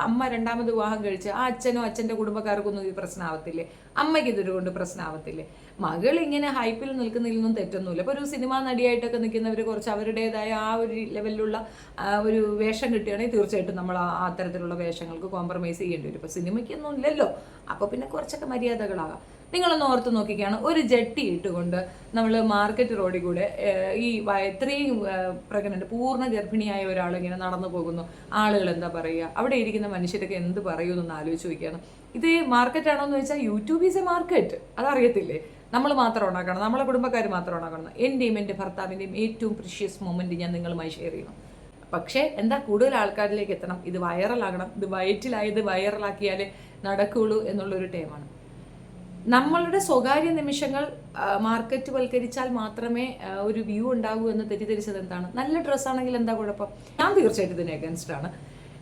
അമ്മ രണ്ടാമത് വിവാഹം കഴിച്ച് ആ അച്ഛനോ അച്ഛൻ്റെ കുടുംബക്കാർക്കൊന്നും ഇത് പ്രശ്നമാവത്തില്ലേ? അമ്മയ്ക്ക് ഇതൊരുകൊണ്ട് പ്രശ്നമാവത്തില്ലേ? മകൾ ഇങ്ങനെ ഹൈപ്പിൽ നിൽക്കുന്നതിലൊന്നും തെറ്റൊന്നുമില്ല. ഇപ്പോൾ ഒരു സിനിമാ നടിയായിട്ടൊക്കെ നിൽക്കുന്നവർ കുറച്ച് അവരുടേതായ ആ ഒരു ലെവലിലുള്ള ഒരു വേഷം കിട്ടുകയാണെങ്കിൽ തീർച്ചയായിട്ടും നമ്മൾ ആ അത്തരത്തിലുള്ള വേഷങ്ങൾക്ക് കോംപ്രമൈസ് ചെയ്യേണ്ടി വരും. ഇപ്പോൾ സിനിമയ്ക്കൊന്നും ഇല്ലല്ലോ, അപ്പോൾ പിന്നെ കുറച്ചൊക്കെ മര്യാദകളാകാം. നിങ്ങളൊന്ന് ഓർത്ത് നോക്കിക്കുകയാണ്, ഒരു ജട്ടി ഇട്ടുകൊണ്ട് നമ്മൾ മാർക്കറ്റ് റോഡിൽ കൂടെ ഈ ഇത്രയും പ്രഗ്നന്റ് പൂർണ്ണ ഗർഭിണിയായ ഒരാൾ ഇങ്ങനെ നടന്നു പോകുന്നു, ആളുകൾ എന്താ പറയുക? അവിടെ ഇരിക്കുന്ന മനുഷ്യരൊക്കെ എന്ത് പറയുമെന്നൊന്ന് ആലോചിച്ച് നോക്കിയാണ്. ഇത് മാർക്കറ്റാണോ എന്ന് ചോദിച്ചാൽ യൂട്യൂബ് ഈസ് എ മാർക്കറ്റ്, അതറിയത്തില്ലേ? നമ്മൾ മാത്രം ഉണ്ടാക്കണം, നമ്മളെ കുടുംബക്കാർ മാത്രം ഉണ്ടാക്കണം. എൻ്റെയും എൻ്റെ ഭർത്താവിൻ്റെയും ഏറ്റവും പ്രീഷ്യസ് മൊമെൻറ്റ് ഞാൻ നിങ്ങളുമായി ഷെയർ ചെയ്യണം. പക്ഷേ എന്താ, കൂടുതൽ ആൾക്കാരിലേക്ക് എത്തണം, ഇത് വൈറലാകണം, ഇത് വയറ്റിലായത് വൈറലാക്കിയാലേ നടക്കുകയുള്ളൂ എന്നുള്ളൊരു ടൈമാണ്. നമ്മളുടെ സ്വകാര്യ നിമിഷങ്ങൾ മാർക്കറ്റ് വൽക്കരിച്ചാൽ മാത്രമേ ഒരു വ്യൂ ഉണ്ടാകൂ എന്ന് തെറ്റിദ്ധരിച്ചത് എന്താണ്? നല്ല ഡ്രസ്സാണെങ്കിൽ എന്താ കുഴപ്പം? ഞാൻ തീർച്ചയായിട്ടും ഇതിന് അഗൻസ്റ്റ് ആണ്.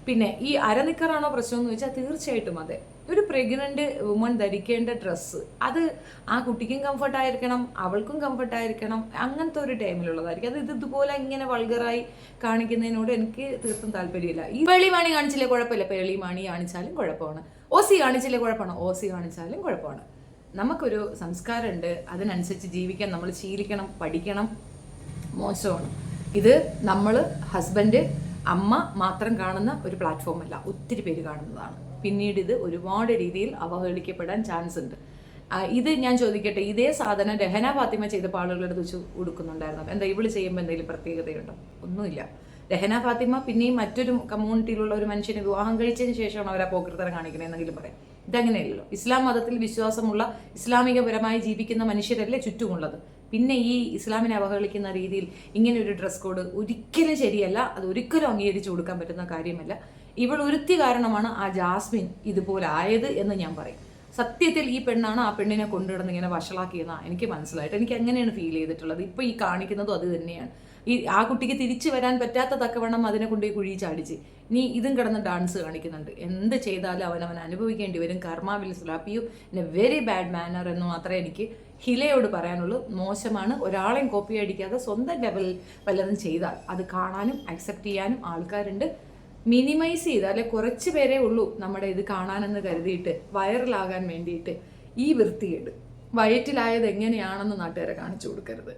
പിന്നെ ഈ അരനിക്കറാണോ പ്രശ്നം എന്ന് ചോദിച്ചാൽ തീർച്ചയായിട്ടും അതെ. ഒരു പ്രഗ്നന്റ് വുമൺ ധരിക്കേണ്ട ഡ്രസ്സ് അത് ആ കുട്ടിക്കും കംഫർട്ടായിരിക്കണം, അവൾക്കും കംഫർട്ടായിരിക്കണം, അങ്ങനത്തെ ഒരു ടൈമിലുള്ളതായിരിക്കും. അത് ഇതുപോലെ ഇങ്ങനെ വൾഗറായി കാണിക്കുന്നതിനോട് എനിക്ക് തീർത്തും താല്പര്യമില്ല. ഈ പേളിമാണി കാണിച്ചില്ലേ കുഴപ്പമില്ല, പേളിമാണി കാണിച്ചാലും കുഴപ്പമാണ്. ഓസി കാണിച്ചില്ലേ കുഴപ്പമാണ്, ഓസി കാണിച്ചാലും കുഴപ്പമാണ്. നമുക്കൊരു സംസ്കാരമുണ്ട്, അതിനനുസരിച്ച് ജീവിക്കാൻ നമ്മൾ ശീലിക്കണം, പഠിക്കണം. മോശമാണ് ഇത്. നമ്മൾ ഹസ്ബൻഡ് അമ്മ മാത്രം കാണുന്ന ഒരു പ്ലാറ്റ്ഫോം അല്ല, ഒത്തിരി പേര് കാണുന്നതാണ്. പിന്നീട് ഇത് ഒരുപാട് രീതിയിൽ അവഹേളിക്കപ്പെടാൻ ചാൻസ് ഉണ്ട്. ഇത് ഞാൻ ചോദിക്കട്ടെ, ഇതേ സാധനം രഹന ഫാത്തിമ ചെയ്തപ്പോൾ ആളുകളുടെ വെച്ച് കൊടുക്കുന്നുണ്ടായിരുന്നു. എന്താ ഇവള് ചെയ്യുമ്പോൾ എന്തെങ്കിലും പ്രത്യേകതയുണ്ടോ? ഒന്നുമില്ല. രഹന ഫാത്തിമ പിന്നെയും മറ്റൊരു കമ്മ്യൂണിറ്റിയിലുള്ള ഒരു മനുഷ്യനെ വിവാഹം കഴിച്ചതിന് ശേഷമാണ് അവർ ആ പോക്കൃത്തരം കാണിക്കണമെന്നെങ്കിലും പറയാം. ഇതങ്ങനെയല്ലല്ലോ. ഇസ്ലാം മതത്തിൽ വിശ്വാസമുള്ള ഇസ്ലാമികപരമായി ജീവിക്കുന്ന മനുഷ്യരല്ലേ ചുറ്റുമുള്ളത്. പിന്നെ ഈ ഇസ്ലാമിനെ അവഹേളിക്കുന്ന രീതിയിൽ ഇങ്ങനെ ഒരു ഡ്രസ് കോഡ് ഒരിക്കലും ശരിയല്ല, അത് ഒരിക്കലും അംഗീകരിച്ചു കൊടുക്കാൻ പറ്റുന്ന കാര്യമല്ല. ഇവൾ ഒരുത്തി കാരണമാണ് ആ ജാസ്മിൻ ഇതുപോലെ ആയത് എന്ന് ഞാൻ പറയും. സത്യത്തിൽ ഈ പെണ്ണാണ് ആ പെണ്ണിനെ കൊണ്ടുകിടന്ന് ഇങ്ങനെ വഷളാക്കിയെന്നാണ് എനിക്ക് മനസ്സിലായിട്ട്. എനിക്ക് അങ്ങനെയാണ് ഫീൽ ചെയ്തിട്ടുള്ളത്. ഇപ്പോൾ ഈ കാണിക്കുന്നതും അത് തന്നെയാണ്. ആ കുട്ടിക്ക് തിരിച്ചു വരാൻ പറ്റാത്ത തക്കവണ്ണം അതിനെ കൊണ്ട് ഈ കുഴി ചാടിച്ച് നീ ഇതും കിടന്ന് ഡാൻസ് കാണിക്കുന്നുണ്ട്. എന്ത് ചെയ്താലും അവൻ അനുഭവിക്കേണ്ടി വരും. Karma will slap you in a very bad manner എന്ന് മാത്രമേ എനിക്ക് ഹിലയോട് പറയാനുള്ളൂ. മോശമാണ്. ഒരാളെയും കോപ്പി അടിക്കാതെ സ്വന്തം ലെവലിൽ വല്ലതും ചെയ്താൽ അത് കാണാനും അക്സെപ്റ്റ് ചെയ്യാനും ആൾക്കാരുണ്ട്. മിനിമൈസ് ചെയ്ത് അല്ലെ കുറച്ച് പേരേ ഉള്ളൂ നമ്മുടെ ഇത് കാണാനെന്ന് കരുതിയിട്ട് വൈറലാകാൻ വേണ്ടിയിട്ട് ഈ വൃത്തികേട് വയറ്റിലായത് എങ്ങനെയാണെന്ന് നാട്ടുകാരെ കാണിച്ചു കൊടുക്കരുത്.